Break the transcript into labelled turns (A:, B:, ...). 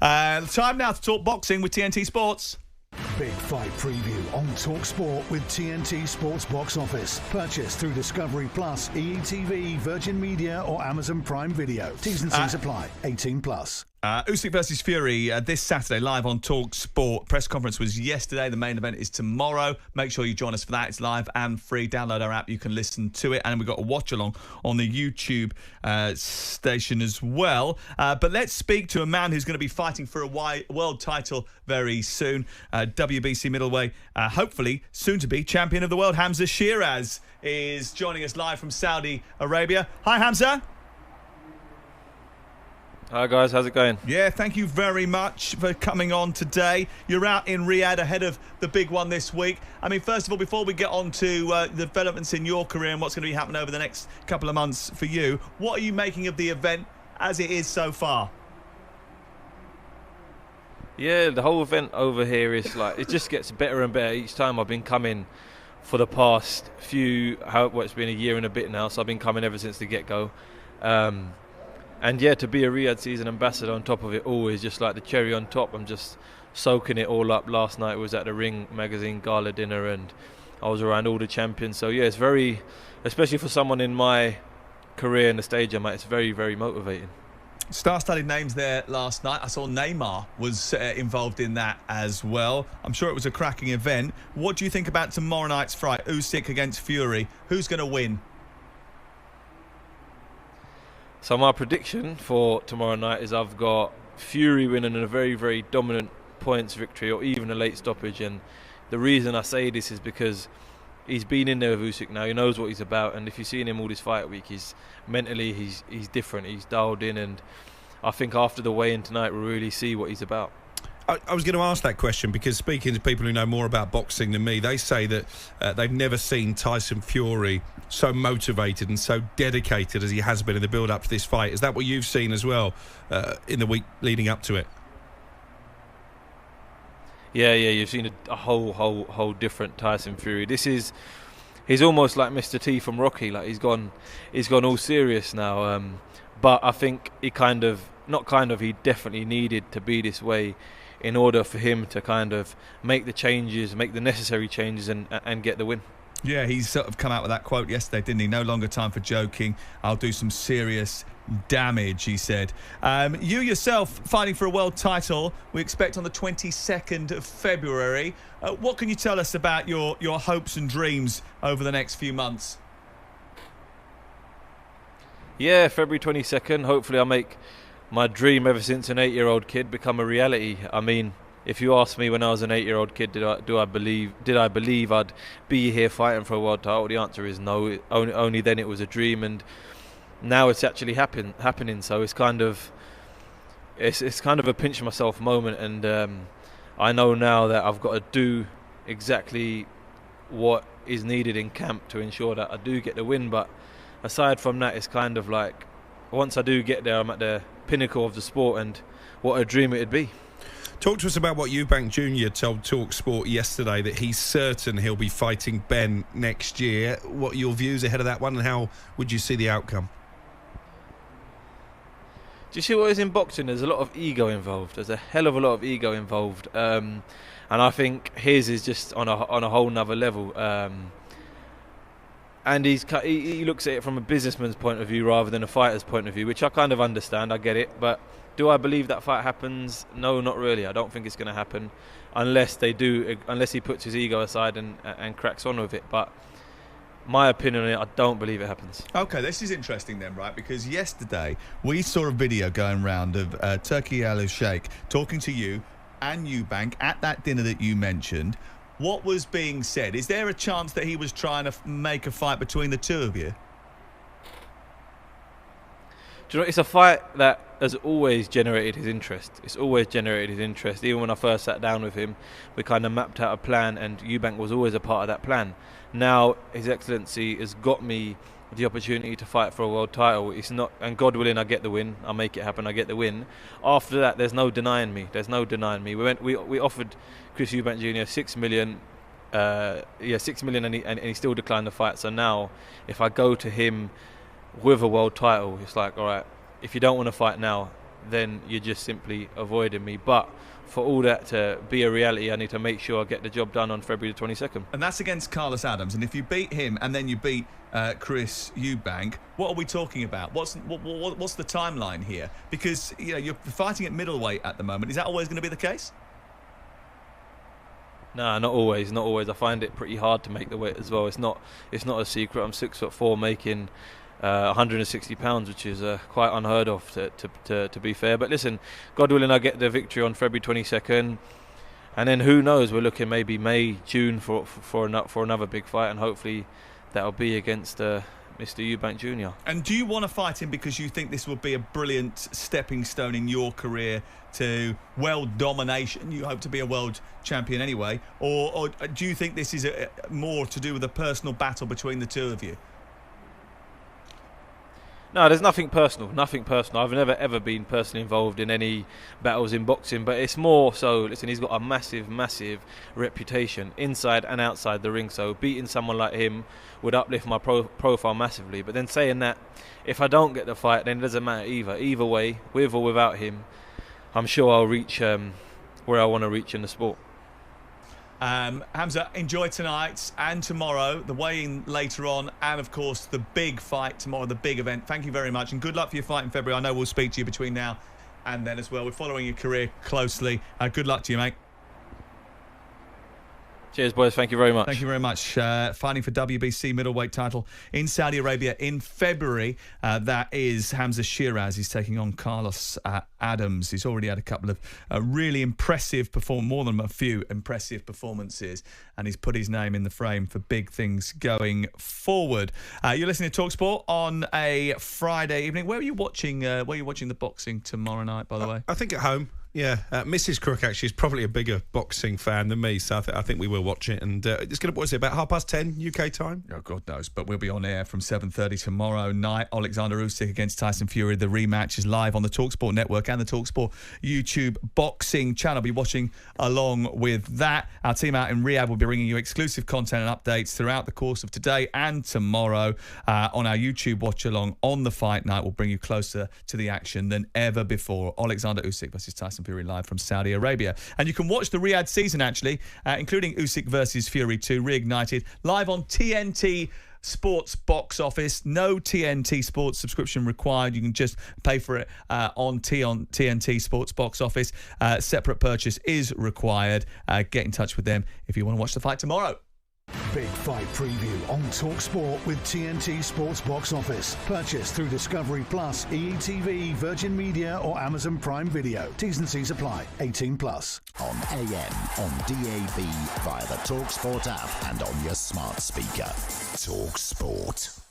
A: Time now to talk boxing with TNT Sports.
B: Big fight preview on talkSPORT with TNT Sports Box Office. Purchase through Discovery Plus, EETV, Virgin Media or Amazon Prime Video. T's and C's apply. 18 plus.
A: Usyk versus Fury this Saturday live on talkSPORT. Press conference was yesterday. The main event is tomorrow. Make sure you join us for that. It's live and free. Download our app. You can listen to it. And we've got a watch along on the YouTube station as well. But let's speak to a man who's going to be fighting for a world title very soon. WBC middleweight, hopefully soon to be champion of the world. Hamzah Sheeraz is joining us live from Saudi Arabia. Hi, Hamzah.
C: Hi guys, how's it going?
A: Yeah, thank you very much for coming on today. You're out in Riyadh ahead of the big one this week. I mean, first of all, before we get on to the developments in your career and what's going to be happening over the next couple of months for you, what are you making of the event as it is so far?
C: Yeah, the whole event over here is like, it just gets better and better each time. I've been coming for the past it's been a year and a bit now, so I've been coming ever since the get-go. And yeah, to be a Riyadh season ambassador on top of it all is just like the cherry on top. I'm just soaking it all up. Last night was at the Ring Magazine Gala Dinner and I was around all the champions. So yeah, it's very, especially for someone in my career in the stage I'm at, it's very, very motivating.
A: Star-studded names there last night. I saw Neymar was involved in that as well. I'm sure it was a cracking event. What do you think about tomorrow night's fight, Usyk against Fury? Who's going to win?
C: So my prediction for tomorrow night is I've got Fury winning in a very, very dominant points victory or even a late stoppage. And the reason I say this is because he's been in there with Usyk now. He knows what he's about. And if you've seen him all this fight week, he's different. He's dialed in. And I think after the weigh-in tonight, we'll really see what he's about.
D: I was going to ask that question because speaking to people who know more about boxing than me, they say that they've never seen Tyson Fury so motivated and so dedicated as he has been in the build-up to this fight. Is that what you've seen as well in the week leading up to it?
C: Yeah, you've seen a whole different Tyson Fury. He's almost like Mr. T from Rocky. Like he's gone all serious now. But I think he definitely needed to be this way in order for him to kind of make the necessary changes and get the win.
A: Yeah, he's sort of come out with that quote yesterday, didn't he? No longer time for joking. I'll do some serious damage, he said. You yourself fighting for a world title, we expect on the 22nd of February. What can you tell us about your hopes and dreams over the next few months?
C: Yeah, February 22nd. Hopefully I'll make my dream ever since an 8-year-old kid become a reality. I mean, if you asked me when I was an 8-year-old kid, did I believe I'd be here fighting for a world title? The answer is no. Only then it was a dream, and now it's actually happening. So it's kind of a pinch myself moment, and I know now that I've got to do exactly what is needed in camp to ensure that I do get the win. But aside from that, it's kind of like once I do get there, I'm at the pinnacle of the sport, and what a dream it'd be.
D: Talk to us about what Eubank Jr. told talkSPORT yesterday, that he's certain he'll be fighting Ben next year. What are your views ahead of that one, and how would you see the outcome?
C: Do you see what is in boxing? There's a lot of ego involved. There's a hell of a lot of ego involved, and I think his is just on a whole nother level. And he looks at it from a businessman's point of view rather than a fighter's point of view, which I kind of understand. I get it, but do I believe that fight happens? No, not really. I don't think it's going to happen unless he puts his ego aside and cracks on with it. But my opinion on it, I don't believe it happens.
A: Okay, this is interesting then, right? Because yesterday we saw a video going round of Turkey Usyk talking to you and Eubank at that dinner that you mentioned. What was being said? Is there a chance that he was trying to make a fight between the two of you?
C: Do you know, it's a fight that has always generated his interest. It's always generated his interest. Even when I first sat down with him, we kind of mapped out a plan, and Eubank was always a part of that plan. Now, His Excellency has got me the opportunity to fight for a world title. It's not, and God willing, I get the win. I make it happen. I get the win. After that, there's no denying me. We offered Chris Eubank Jr. $6 million. $6 million, and he still declined the fight. So now, if I go to him with a world title, it's like, all right, if you don't want to fight now, then you're just simply avoiding me. But for all that to be a reality, I need to make sure I get the job done on February the 22nd.
A: And that's against Carlos Adams. And if you beat him and then you beat Chris Eubank, what are we talking about? What's the timeline here? Because you're fighting at middleweight at the moment. Is that always going to be the case?
C: No, not always. Not always. I find it pretty hard to make the weight as well. It's not a secret. I'm 6'4", making 160 pounds, which is quite unheard of, to be fair. But listen, God willing, I get the victory on February 22nd, and then who knows? We're looking maybe May, June for another big fight, and hopefully that'll be against Mr. Eubank Jr.
A: And do you want to fight him because you think this will be a brilliant stepping stone in your career to world domination? You hope to be a world champion anyway, or do you think this is more to do with a personal battle between the two of you?
C: No, there's nothing personal. I've never ever been personally involved in any battles in boxing, but it's more so, listen, he's got a massive reputation inside and outside the ring, so beating someone like him would uplift my profile massively. But then saying that, if I don't get the fight, then it doesn't matter either way, with or without him, I'm sure I'll reach where I want to reach in the sport.
A: Hamzah, enjoy tonight and tomorrow, the weigh-in later on, and of course the big fight tomorrow, the big event. Thank you very much, and good luck for your fight in February. I know we'll speak to you between now and then as well. We're following your career closely. Good luck to you, mate.
C: Cheers, boys. Thank you very much.
A: Thank you very much. Fighting for WBC middleweight title in Saudi Arabia in February. That is Hamzah Sheeraz. He's taking on Carlos Adams. He's already had a couple of really impressive more than a few impressive performances, and he's put his name in the frame for big things going forward. You're listening to talkSPORT on a Friday evening. Where are you watching? Where are you watching the boxing tomorrow night? By the way,
D: I think at home. Yeah, Mrs. Crook actually is probably a bigger boxing fan than me, so I think we will watch it. And it's going to, what is it, about 10:30 UK time?
A: Oh, God knows. But we'll be on air from 7:30 tomorrow night. Alexander Usyk against Tyson Fury. The rematch is live on the talkSPORT network and the talkSPORT YouTube boxing channel. I'll be watching along with that. Our team out in Riyadh will be bringing you exclusive content and updates throughout the course of today and tomorrow on our YouTube watch along on the fight night. We'll bring you closer to the action than ever before. Alexander Usyk versus Tyson Fury live from Saudi Arabia. And you can watch the Riyadh season, actually, including Usyk versus Fury 2, Reignited, live on TNT Sports box office. No TNT Sports subscription required. You can just pay for it on TNT Sports box office. Separate purchase is required. Get in touch with them if you want to watch the fight tomorrow.
B: Big fight preview on talkSPORT with TNT Sports Box Office. Purchase through Discovery Plus, EETV, Virgin Media or Amazon Prime Video. T's and C's apply. 18+.
E: On AM, on DAB, via the talkSPORT app and on your smart speaker. talkSPORT.